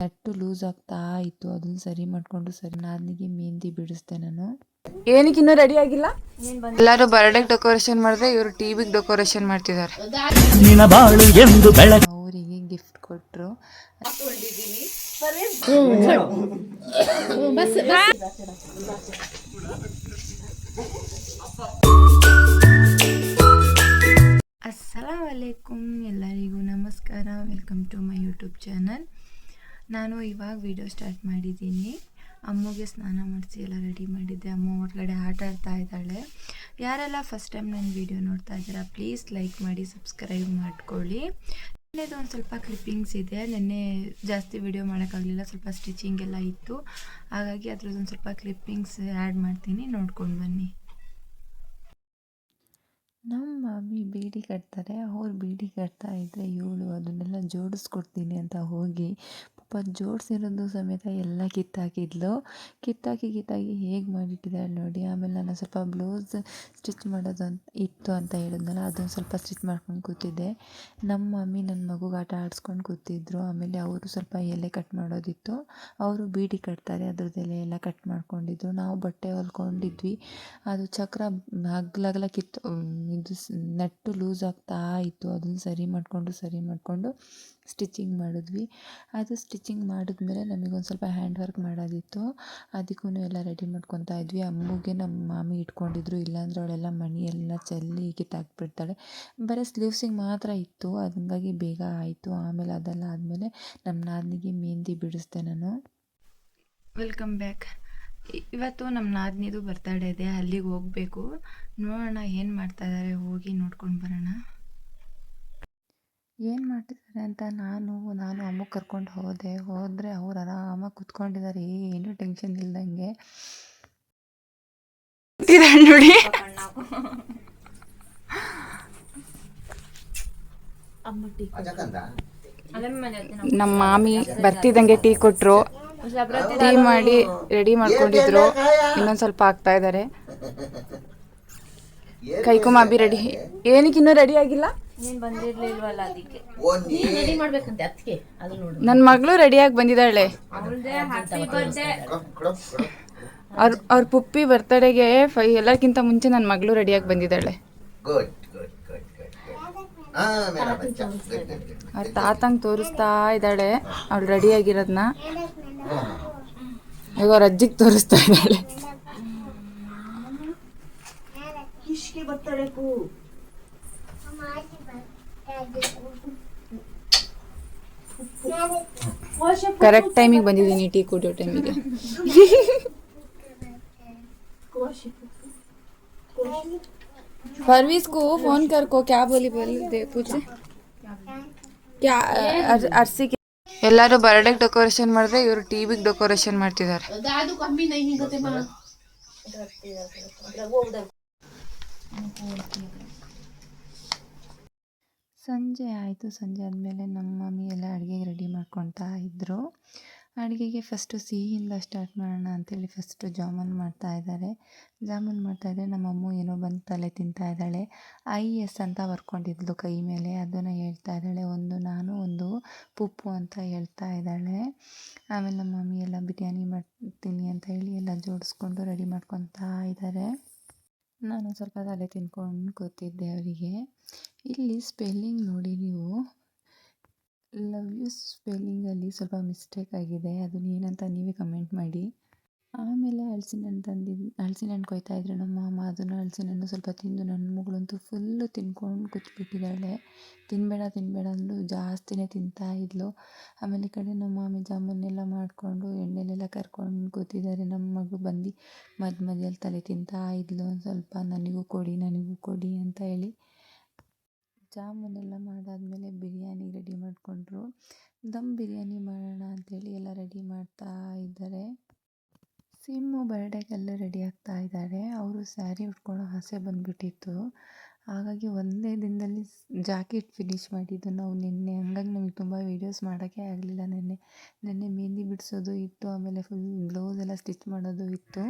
Nut loose ಆಗ್ತಾ ಇತ್ತು, ಅದನ್ನ ಸರಿ ಮಾಡಿಕೊಂಡು ನಾದಿನಿಗೆ ಮೆಹಂದಿ ಬಿಡಿಸ್ದೆ ನಾನು. ಏನಕ್ಕೆ ಇನ್ನೂ ರೆಡಿ ಆಗಿಲ್ಲ? ಎಲ್ಲರೂ ಬರ್ಡೇ ಡೆಕೋರೇಷನ್ ಮಾಡಿದ್ರೆ ಇವರು ಟಿವಿಗೆ ಡೆಕೋರೇಷನ್ ಮಾಡ್ತಿದ್ದಾರೆ. ಅವರಿಗೆ ಗಿಫ್ಟ್ ಕೊಟ್ಟರು. ಅಸ್ಸಲಾಮು ಅಲೈಕುಮ್, ಎಲ್ಲರಿಗೂ ನಮಸ್ಕಾರ. Welcome to my YouTube channel. ನಾನು ಇವಾಗ ವಿಡಿಯೋ ಸ್ಟಾರ್ಟ್ ಮಾಡಿದ್ದೀನಿ. ಅಮ್ಮಗೆ ಸ್ನಾನ ಮಾಡಿಸಿ ಎಲ್ಲ ರೆಡಿ ಮಾಡಿದ್ದೆ. ಅಮ್ಮ ಹೊರಗಡೆ ಆಟ ಆಡ್ತಾ ಇದ್ದಾಳೆ. ಯಾರೆಲ್ಲ ಫಸ್ಟ್ ಟೈಮ್ ನನ್ನ ವಿಡಿಯೋ ನೋಡ್ತಾ ಇದ್ದೀರಾ, ಪ್ಲೀಸ್ ಲೈಕ್ ಮಾಡಿ, ಸಬ್ಸ್ಕ್ರೈಬ್ ಮಾಡ್ಕೊಳ್ಳಿ. ನೆನ್ನೆದು ಒಂದು ಸ್ವಲ್ಪ ಕ್ಲಿಪ್ಪಿಂಗ್ಸ್ ಇದೆ. ನೆನ್ನೆ ಜಾಸ್ತಿ ವಿಡಿಯೋ ಮಾಡೋಕ್ಕಾಗಲಿಲ್ಲ, ಸ್ವಲ್ಪ ಸ್ಟಿಚಿಂಗ್ ಎಲ್ಲ ಇತ್ತು. ಹಾಗಾಗಿ ಅದ್ರದ್ದೊಂದು ಸ್ವಲ್ಪ ಕ್ಲಿಪ್ಪಿಂಗ್ಸ್ ಆ್ಯಡ್ ಮಾಡ್ತೀನಿ, ನೋಡ್ಕೊಂಡು ಬನ್ನಿ. ನಮ್ಮ ಮಮ್ಮಿ ಬೀಡಿ ಕಟ್ತಾರೆ. ಅವ್ರು ಬೀಡಿ ಕಟ್ತಾ ಇದ್ದರೆ ಇವಳು ಅದನ್ನೆಲ್ಲ ಜೋಡಿಸ್ಕೊಡ್ತೀನಿ ಅಂತ ಹೋಗಿ ಪಾಪ ಜೋಡಿಸಿರೋದು ಸಮೇತ ಎಲ್ಲ ಕಿತ್ತಾಕಿದ್ಲು. ಕಿತ್ತಾಕಿ ಹೇಗೆ ಮಾಡಿಟ್ಟಿದ್ದಾಳೆ ನೋಡಿ. ಆಮೇಲೆ ನಾನು ಸ್ವಲ್ಪ ಬ್ಲೌಸ್ ಸ್ಟಿಚ್ ಮಾಡೋದು ಇತ್ತು ಅಂತ ಹೇಳಿದ್ನಲ್ಲ, ಅದನ್ನು ಸ್ವಲ್ಪ ಸ್ಟಿಚ್ ಮಾಡ್ಕೊಂಡು ಕೂತಿದ್ದೆ. ನಮ್ಮ ಮಮ್ಮಿ ನನ್ನ ಮಗುಗೆ ಆಟ ಆಡಿಸ್ಕೊಂಡು ಕೂತಿದ್ರು. ಆಮೇಲೆ ಅವರು ಸ್ವಲ್ಪ ಎಲೆ ಕಟ್ ಮಾಡೋದಿತ್ತು. ಅವರು ಬೀಡಿ ಕಟ್ತಾರೆ, ಅದ್ರದ್ದು ಎಲೆ ಎಲ್ಲ ಕಟ್ ಮಾಡ್ಕೊಂಡಿದ್ರು. ನಾವು ಬಟ್ಟೆ ಹೊಲ್ಕೊಂಡಿದ್ವಿ. ಅದು ಚಕ್ರ ಹಗ್ಲಗಲ ಇದು ನಟ್ಟು ಲೂಸ್ ಆಗ್ತಾ ಇತ್ತು, ಅದನ್ನು ಸರಿ ಮಾಡಿಕೊಂಡು ಸ್ಟಿಚಿಂಗ್ ಮಾಡಿದ್ವಿ. ಅದು ಸ್ಟಿಚಿಂಗ್ ಮಾಡಿದ್ಮೇಲೆ ನಮಗೊಂದು ಸ್ವಲ್ಪ ಹ್ಯಾಂಡ್ ವರ್ಕ್ ಮಾಡೋದಿತ್ತು. ಅದಕ್ಕೂ ಎಲ್ಲ ರೆಡಿ ಮಾಡ್ಕೊತಾ ಇದ್ವಿ. ಅಮ್ಮಗೆ ನಮ್ಮ ಮಾಮಿ ಇಟ್ಕೊಂಡಿದ್ರು, ಇಲ್ಲಾಂದ್ರೆ ಅವಳೆಲ್ಲ ಮಣಿ ಎಲ್ಲ ಚೆಲ್ಲಿ ಕಿತ್ತಾಕ್ಬಿಡ್ತಾಳೆ. ಬರೀ ಸ್ಲೀವ್ಸಿಗೆ ಮಾತ್ರ ಇತ್ತು, ಹಂಗಾಗಿ ಬೇಗ ಆಯಿತು. ಆಮೇಲೆ ಅದೆಲ್ಲ ಆದಮೇಲೆ ನಮ್ಮ ನಾದಿನಿಗೆ ಮೆಹಂದಿ ಬಿಡಿಸ್ದೆ ನಾನು. Welcome back. ಇವತ್ತು ನಮ್ಮ ನಾದಿನಿದು ಬರ್ತಡೇ ಇದೆ, ಅಲ್ಲಿಗೆ ಹೋಗಬೇಕು. ನೋಡೋಣ ಏನು ಮಾಡ್ತಾಯಿದ್ದಾರೆ, ಹೋಗಿ ನೋಡ್ಕೊಂಡು ಬರೋಣ. ಏನು ಮಾಡ್ತಿದ್ದಾರೆ ಅಂತ ನಾನು ಅಮ್ಮ ಕರ್ಕೊಂಡು ಹೋದರೆ ಅವ್ರು ಆರಾಮಾಗಿ ಕೂತ್ಕೊಂಡಿದ್ದಾರೆ, ಏನೂ ಟೆನ್ಷನ್ ಇಲ್ದಂಗೆ. ನೋಡಿ ನಮ್ಮ ಮಾಮಿ ಬರ್ತಿದ್ದಂಗೆ ಟೀ ಕೊಟ್ಟರು. ಟೀ ಮಾಡಿ ರೆಡಿ ಮಾಡ್ಕೊಂಡಿದ್ರು. ಇನ್ನೊಂದು ಸ್ವಲ್ಪ ಆಗ್ತಾ ಇದ್ದಾರೆ. ಕೈಕು ಮಾಬಿ ರೆಡಿ. ಏನಕ್ಕೆ ಇನ್ನೂ ರೆಡಿ ಆಗಿಲ್ಲ? ನನ್ನ ಮಗಳು ರೆಡಿಯಾಗಿ ಬಂದಿದ್ದಾಳೆ. ಅವ್ರ ಪುಪ್ಪಿ ಬರ್ತಡೆಗೆ ಎಲ್ಲಕ್ಕಿಂತ ಮುಂಚೆ ನನ್ನ ಮಗಳು ರೆಡಿಯಾಗಿ ಬಂದಿದ್ದಾಳೆ. ಅವ್ರ ತಾತಂಗೆ ತೋರಿಸ್ತಾ ಇದ್ದಾಳೆ ಅವಳು ರೆಡಿಯಾಗಿರೋದನ್ನ. ಈಗ ಅವ್ರ ಅಜ್ಜಿಗೆ ತೋರಿಸ್ತಾ ಇದ್ದಾಳೆ. ಕರೆಕ್ಟ್ ಟೈಮಿಗೆ ಬಂದಿದ್ದೀನಿ, ಟೀ ಕುಡಿಯೋ ಟೈಮಿಗೆ. परवीज को फोन कर को क्या बोली दे पूछे क्या अर्सी के. ಎಲ್ಲರೂ ಬರ್ಡೇ ಡೆಕೋರೇಷನ್ ಮಾಡಿದ್ರೆ ಇವರು ಟಿವಿಗೆ ಡೆಕೋರೇಷನ್ ಮಾಡ್ತಿದ್ದಾರೆ. ಸಂಜೆ ಆಯಿತು. ಸಂಜೆ ಆದಮೇಲೆ ನಮ್ಮ ಮಮ್ಮಿ ಎಲ್ಲ ಅಡುಗೆಗೆ ರೆಡಿ ಮಾಡ್ಕೊತಾ ಇದ್ದರು. ಅಡುಗೆಗೆ ಫಸ್ಟು ಸಿಹಿಯಿಂದ ಸ್ಟಾರ್ಟ್ ಮಾಡೋಣ ಅಂಥೇಳಿ ಫಸ್ಟು ಜಾಮೂನ್ ಮಾಡ್ತಾಯಿದ್ದಾರೆ. ನಮ್ಮಮ್ಮ ಏನೋ ಬಂದು ತಲೆ ತಿಂತಾ ಇದ್ದಾಳೆ. IS ಅಂತ ಬರ್ಕೊಂಡಿದ್ಲು ಕೈ ಮೇಲೆ, ಅದನ್ನು ಹೇಳ್ತಾ ಇದ್ದಾಳೆ. ಒಂದು ನಾನು, ಒಂದು ಪುಪ್ಪು ಅಂತ ಹೇಳ್ತಾ ಇದ್ದಾಳೆ. ಆಮೇಲೆ ನಮ್ಮ ಮಮ್ಮಿ ಎಲ್ಲ ಬಿರಿಯಾನಿ ಮಾಡ್ತೀನಿ ಅಂತ ಹೇಳಿ ಎಲ್ಲ ಜೋಡಿಸ್ಕೊಂಡು ರೆಡಿ ಮಾಡ್ಕೊತಾ ಇದ್ದಾರೆ. ನಾನು ಸ್ವಲ್ಪ ತಲೆ ತಿನ್ಕೊಂಡು ಕೂತಿದ್ದೆ ಅವರಿಗೆ. ಇಲ್ಲಿ ಸ್ಪೆಲ್ಲಿಂಗ್ ನೋಡಿ ನೀವು, ಲವ್ ಯು ಸ್ಪೆಲ್ಲಿಂಗಲ್ಲಿ ಸ್ವಲ್ಪ ಮಿಸ್ಟೇಕ್ ಆಗಿದೆ, ಅದನ್ನ ಏನಂತ ನೀವೇ ಕಮೆಂಟ್ ಮಾಡಿ. ಆಮೇಲೆ ಹಲಸಿನ ಹಣ್ಣು ಕೊಯ್ತಾ ಇದ್ರು ನಮ್ಮ ಮಾಮ. ಅದನ್ನು ಹಲಸಿನ ಹಣ್ಣು ಸ್ವಲ್ಪ ತಿಂದು ನನ್ನ ಮಗಳಂತೂ ಫುಲ್ಲು ತಿನ್ಕೊಂಡು ಕೂತ್ಬಿಟ್ಟಿದ್ದಾಳೆ. ತಿನ್ನಬೇಡ ಅಂದು ಜಾಸ್ತಿನೇ ತಿಂತಾ ಇದ್ಲು. ಆಮೇಲೆ ಈ ಕಡೆ ನಮ್ಮ ಮಾಮಿ ಜಾಮೂನೆಲ್ಲ ಮಾಡಿಕೊಂಡು ಎಣ್ಣೆಲೆಲ್ಲ ಕರ್ಕೊಂಡು ಕೂತಿದ್ದಾರೆ. ನಮ್ಮ ಮಗಳು ಬಂದು ಮಧ್ಯದಲ್ಲಿ ತಲೆ ತಿಂತಾ ಇದ್ಲು. ಒಂದು ಸ್ವಲ್ಪ ನನಗೂ ಕೊಡಿ ಅಂತ ಹೇಳಿ. ಜಾಮೂನೆಲ್ಲ ಮಾಡಾದಮೇಲೆ ಬಿರಿಯಾನಿ ರೆಡಿ ಮಾಡಿಕೊಂಡ್ರು. ದಮ್ ಬಿರಿಯಾನಿ ಮಾಡೋಣ ಅಂಥೇಳಿ ಎಲ್ಲ ರೆಡಿ ಮಾಡ್ತಾ ಇದ್ದಾರೆ. ಸಿಮ್ಮು ಬರ್ಡೇಗೆಲ್ಲ ರೆಡಿ ಆಗ್ತಾ ಇದ್ದಾರೆ. ಅವರು ಸ್ಯಾರಿ ಉಟ್ಕೊಳ್ಳೋ ಆಸೆ ಬಂದುಬಿಟ್ಟಿತ್ತು, ಹಾಗಾಗಿ ಒಂದೇ ದಿನದಲ್ಲಿ ಜಾಕೆಟ್ ಫಿನಿಷ್ ಮಾಡಿದ್ದು ನಾವು ನಿನ್ನೆ. ಹಂಗಾಗಿ ನಮಗೆ ತುಂಬ ವೀಡಿಯೋಸ್ ಮಾಡೋಕ್ಕೆ ಆಗಲಿಲ್ಲ. ನೆನ್ನೆ ಮೆಹಂದಿ ಬಿಡಿಸೋದು ಇತ್ತು, ಆಮೇಲೆ ಫುಲ್ ಬ್ಲೌಸ್ ಎಲ್ಲ ಸ್ಟಿಚ್ ಮಾಡೋದು ಇತ್ತು.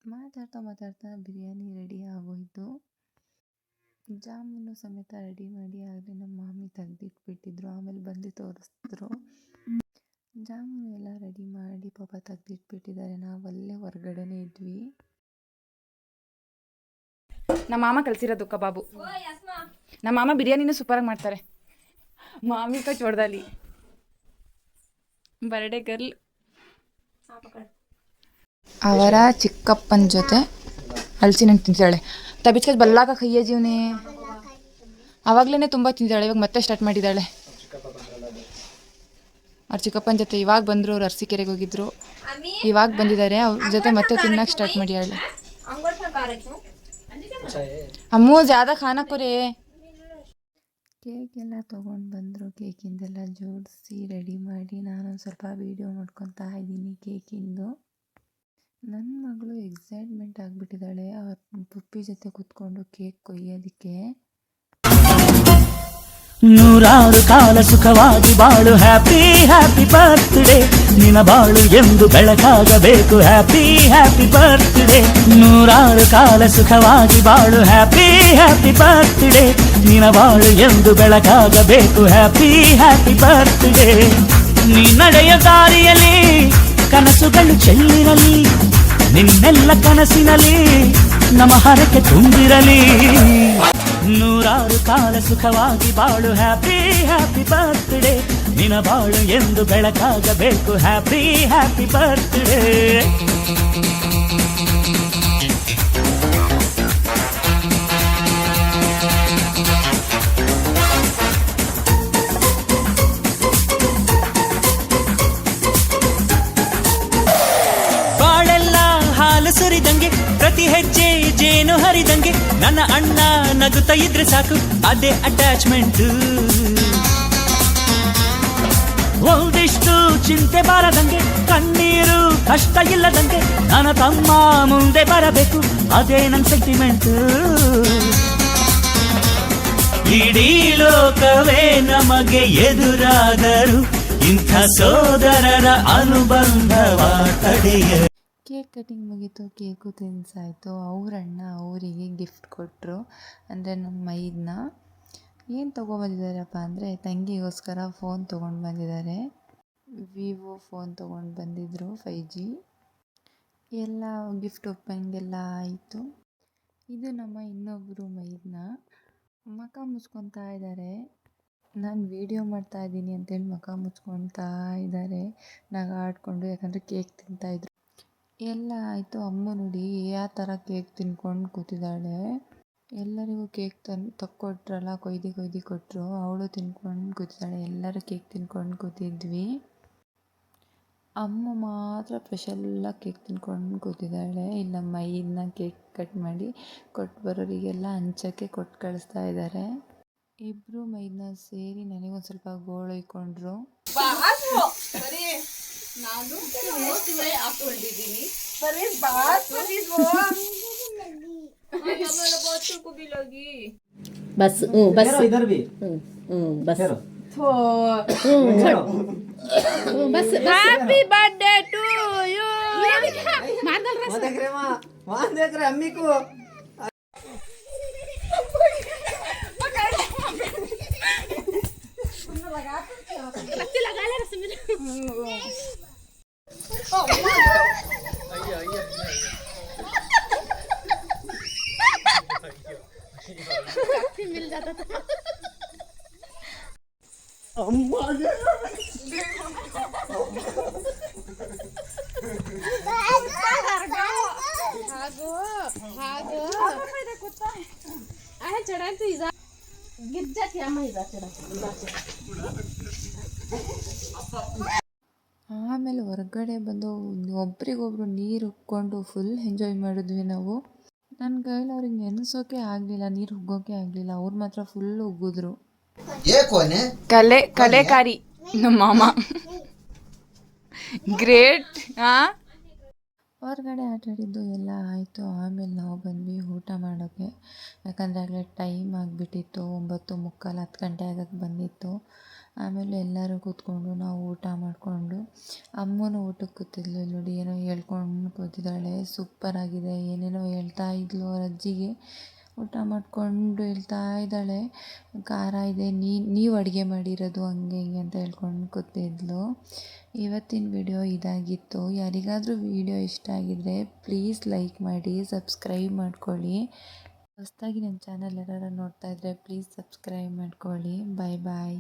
ಮಾತಾಡ್ತಾ ಬಿರಿಯಾನಿ ರೆಡಿ ಆಗೋಯಿತು. ಜಾಮೂನು ಸಮೇತ ರೆಡಿ ಮಾಡಿ ಆಗಲೇ ನಮ್ಮ ಮಾಮಿ ತೆಗೆದಿಟ್ಬಿಟ್ಟಿದ್ರು. ಆಮೇಲೆ ಬಂದು ತೋರಿಸಿದ್ರು. ಜಾಮೂನು ಎಲ್ಲ ರೆಡಿ ಮಾಡಿ ಪಾಪ ತೆಗ್ದಿಟ್ಬಿಟ್ಟಿದ್ದಾರೆ. ನಾವು ಅಲ್ಲೇ ಹೊರ್ಗಡೆನೇ ಇದ್ವಿ. ನಮ್ಮ ಮಾಮ ಕಲ್ಸಿರೋದು ಕಬಾಬು. ನಮ್ಮ ಮಾಮ ಬಿರಿಯಾನಿನೂ ಸೂಪರಾಗಿ ಮಾಡ್ತಾರೆ. ಮಾಮಿಕ ಚೋಡ್ದಲ್ಲಿ ಬರ್ಡೇ ಗರ್ಲ್ ಅವರ ಚಿಕ್ಕಪ್ಪನ ಜೊತೆ ಹಲಸಿನ ತಿಂತಿದ್ದಾಳೆ. ತಬಿಚ್ಕದ್ ಬಲ್ಲಾಗ ಕೈಯ ಜೀವನೇ ಆವಾಗಲೇ ತುಂಬ ತಿಂದಿದ್ದಾಳೆ. ಇವಾಗ ಮತ್ತೆ ಸ್ಟಾರ್ಟ್ ಮಾಡಿದ್ದಾಳೆ. ಅವ್ರ ಚಿಕ್ಕಪ್ಪನ ಜೊತೆ ಇವಾಗ ಬಂದರು. ಅವ್ರು ಅರಸೀಕೆರೆಗೆ ಹೋಗಿದ್ರು, ಇವಾಗ ಬಂದಿದ್ದಾರೆ. ಅವ್ರ ಜೊತೆ ಮತ್ತೆ ತಿನ್ನಕ್ಕೆ ಸ್ಟಾರ್ಟ್ ಮಾಡಿದ್ದಾಳೆ. ಅಮ್ಮು ಜ್ಯಾದಾ ಖಾನಾ ಕೊರೆ. ಕೇಕ್ ಎಲ್ಲ ತೊಗೊಂಡು ಬಂದರು. ಕೇಕಿಂದೆಲ್ಲ ಜೋಡಿಸಿ ರೆಡಿ ಮಾಡಿ ನಾನೊಂದು ಸ್ವಲ್ಪ ವೀಡಿಯೋ ಮಾಡ್ಕೊತಾ ಇದ್ದೀನಿ ಕೇಕಿಂದು. ನನ್ನ ಮಗಳು ಎಕ್ಸೈಟ್ಮೆಂಟ್ ಆಗಿಬಿಟ್ಟಿದ್ದಾಳೆ ಅವ್ರ ಪುಪ್ಪಿ ಜೊತೆ ಕೂತ್ಕೊಂಡು ಕೇಕ್ ಕೊಯ್ಯೋದಕ್ಕೆ. ನೂರಾರು ಕಾಲ ಸುಖವಾಗಿ ಬಾಳು, ಹ್ಯಾಪಿ ಹ್ಯಾಪಿ ಬರ್ತ್ಡೇ, ನಿನ್ನ ಬಾಳು ಎಂದು ಬೆಳಕಾಗಬೇಕು, ಹ್ಯಾಪಿ ಹ್ಯಾಪಿ ಬರ್ತ್ಡೇ. ನೂರಾರು ಕಾಲ ಸುಖವಾಗಿ ಬಾಳು, ಹ್ಯಾಪಿ ಹ್ಯಾಪಿ ಬರ್ತ್ಡೇ, ನಿನ್ನ ಬಾಳು ಎಂದು ಬೆಳಕಾಗಬೇಕು, ಹ್ಯಾಪಿ ಹ್ಯಾಪಿ ಬರ್ತ್ಡೇ. ನೀ ನಡೆಯ ದಾರಿಯಲ್ಲಿ ಕನಸುಗಳು ಚೆಲ್ಲಿರಲಿ, ನಿನ್ನೆಲ್ಲ ಕನಸಿನಲ್ಲಿ ನಮ್ಮ ಹರಕೆ ತುಂಬಿರಲಿ. ನೂರಾರು ಕಾಲ ಸುಖವಾಗಿ ಬಾಳು, ಹ್ಯಾಪಿ ಹ್ಯಾಪಿ ಬರ್ತ್ಡೇ, ನಿನ್ನ ಬಾಳು ಎಂದು ಬೆಳಕಾಗಬೇಕು, ಹ್ಯಾಪಿ ಹ್ಯಾಪಿ ಬರ್ತ್ಡೇ. ಬಾಳೆಲ್ಲ ಹಾಲು ಸುರಿದಂಗೆ, ಪ್ರತಿ ಹೆಜ್ಜೆ ಜೇನು ಹರಿದಂಗೆ, ನನ್ನ ಅಣ್ಣ ನಗುತ್ತಾ ಇದ್ರೆ ಸಾಕು, ಅದೇ ಅಟ್ಯಾಚ್ಮೆಂಟ್. ಒಂದಿಷ್ಟು ಚಿಂತೆ ಬಾರದಂಗೆ, ಕಣ್ಣೀರು ಕಷ್ಟ ಇಲ್ಲದಂಗೆ, ನನ್ನ ತಮ್ಮ ಮುಂದೆ ಬರಬೇಕು, ಅದೇ ನನ್ನ ಸೆಂಟಿಮೆಂಟ್. ಇಡೀ ಲೋಕವೇ ನಮಗೆ ಎದುರಾದರು, ಇಂಥ ಸೋದರರ ಅನುಬಂಧವ ತಡೆಯ. ಕೇಕ್ ಕಟಿಂಗ್ ಮುಗೀತು, ಕೇಕು ತಿನ್ಸಾಯಿತು. ಅವರಣ್ಣ ಅವರಿಗೆ ಗಿಫ್ಟ್ ಕೊಟ್ಟರು, ಅಂದರೆ ನಮ್ಮ ಮೈದನ್ನ. ಏನು ತೊಗೊಂಬಂದಿದ್ದಾರಪ್ಪ ಅಂದರೆ ತಂಗಿಗೋಸ್ಕರ ಫೋನ್ ತೊಗೊಂಡು ಬಂದಿದ್ದಾರೆ. ವಿವೋ ಫೋನ್ ತೊಗೊಂಡು ಬಂದಿದ್ದರು 5G. ಎಲ್ಲ ಗಿಫ್ಟ್ ಓಪನಿಂಗ್ ಎಲ್ಲ ಆಯಿತು. ಇದು ನಮ್ಮ ಇನ್ನೊಬ್ಬರು ಮೈದನ್ನ ಮುಖ ಮುಚ್ಕೊತಾ ಇದ್ದಾರೆ. ನಾನು ವೀಡಿಯೋ ಮಾಡ್ತಾಯಿದ್ದೀನಿ ಅಂತೇಳಿ ಮುಖ ಮುಚ್ಕೊತಾ ಇದ್ದಾರೆ ನಗಾಡ್ಕೊಂಡು, ಯಾಕಂದರೆ ಕೇಕ್ ತಿಂತಾಯಿದ್ರು. ಎಲ್ಲ ಆಯಿತು. ಅಮ್ಮ ನೋಡಿ ಯಾವ ಥರ ಕೇಕ್ ತಿನ್ಕೊಂಡು ಕೂತಿದ್ದಾಳೆ. ಎಲ್ಲರಿಗೂ ಕೇಕ್ ತಕ್ಕೊಟ್ರಲ್ಲ, ಕೊಯ್ದು ಕೊಟ್ಟರು. ಅವಳು ತಿನ್ಕೊಂಡು ಕೂತಿದ್ದಾಳೆ. ಎಲ್ಲರೂ ಕೇಕ್ ತಿನ್ಕೊಂಡು ಕೂತಿದ್ವಿ. ಅಮ್ಮ ಮಾತ್ರ ಸ್ಪೆಷಲ್ಲಾಗಿ ಕೇಕ್ ತಿನ್ಕೊಂಡು ಕೂತಿದ್ದಾಳೆ. ಇಲ್ಲ ಮೈದನ್ನ ಕೇಕ್ ಕಟ್ ಮಾಡಿ ಕೊಟ್ಟು ಬರೋರಿಗೆಲ್ಲ ಹಂಚೋಕ್ಕೆ ಕೊಟ್ಟು ಕಳಿಸ್ತಾ ಇದ್ದಾರೆ. ಇಬ್ಬರು ಮೈದನ್ನ ಸೇರಿ ನನಗೊಂದು ಸ್ವಲ್ಪ ಗೋಳು ಇಕ್ಕೊಂಡ್ರು. ನಾನು ಹಾಕೊಂಡಿದ್ದೀನಿ बस बस इधर भी बस बस हैप्पी बर्थडे टू यू वहां देख रहे अम्मी को लगा ले रस्म मिल जाता था। चढ़ाते गिर जाती ಆಮೇಲೆ ಹೊರಗಡೆ ಬಂದು ಒಬ್ರಿಗೊಬ್ರು ನೀರು ಉಕ್ಕೊಂಡು ಫುಲ್ ಎಂಜಾಯ್ ಮಾಡಿದ್ವಿ ನಾವು. ನನ್ನ ಕೈಲಿ ಅವ್ರಿಗೆ ನೆನೆಸೋಕೆ ಆಗಲಿಲ್ಲ, ನೀರು ಉಗ್ಗೋಕೆ ಆಗಲಿಲ್ಲ. ಅವ್ರು ಮಾತ್ರ ಫುಲ್ ಉಗ್ಗಿದ್ರು. ಕಲೆಕಾರಿ ನಮ್ಮ ಮಾಮ ಗ್ರೇಟ್. ಹೊರಗಡೆ ಆಟಾಡಿದ್ದು ಎಲ್ಲ ಆಯಿತು. ಆಮೇಲೆ ನಾವು ಬಂದ್ವಿ ಊಟ ಮಾಡೋಕ್ಕೆ. ಯಾಕಂದರೆ ಆಗಲೇ ಟೈಮ್ ಆಗಿಬಿಟ್ಟಿತ್ತು, 9:45 10 ಗಂಟೆ ಆಗೋಕ್ಕೆ ಬಂದಿತ್ತು. ಆಮೇಲೆ ಎಲ್ಲರೂ ಕೂತ್ಕೊಂಡು ನಾವು ಊಟ ಮಾಡಿಕೊಂಡು, ಅಮ್ಮನೂ ಊಟಕ್ಕೆ ಕೂತಿದ್ಲು. ನೋಡಿ ಏನೋ ಹೇಳ್ಕೊಂಡು ಕೂತಿದ್ದಾಳೆ, ಸೂಪರಾಗಿದೆ ಏನೇನೋ ಹೇಳ್ತಾ ಇದ್ಲು ಅವ್ರ ಅಜ್ಜಿಗೆ. ಊಟ ಮಾಡಿಕೊಂಡು ಹೇಳ್ತಾ ಇದ್ದಾಳೆ, ಖಾರ ಇದೆ, ನೀವು ಅಡುಗೆ ಮಾಡಿರೋದು ಹಂಗೆ ಹಿಂಗೆ ಅಂತ ಹೇಳ್ಕೊಂಡು ಕೂತಿದ್ಲು. ಇವತ್ತಿನ ವಿಡಿಯೋ ಇದಾಗಿತ್ತು. ಯಾರಿಗಾದರೂ ವಿಡಿಯೋ ಇಷ್ಟ ಆಗಿದರೆ ಪ್ಲೀಸ್ ಲೈಕ್ ಮಾಡಿ, ಸಬ್ಸ್ಕ್ರೈಬ್ ಮಾಡ್ಕೊಳ್ಳಿ. ಹೊಸದಾಗಿ ನನ್ನ ಚಾನಲ್ ಯಾರಾದ್ರು ನೋಡ್ತಾ ಇದ್ದರೆ ಪ್ಲೀಸ್ ಸಬ್ಸ್ಕ್ರೈಬ್ ಮಾಡ್ಕೊಳ್ಳಿ. ಬಾಯ್ ಬಾಯ್.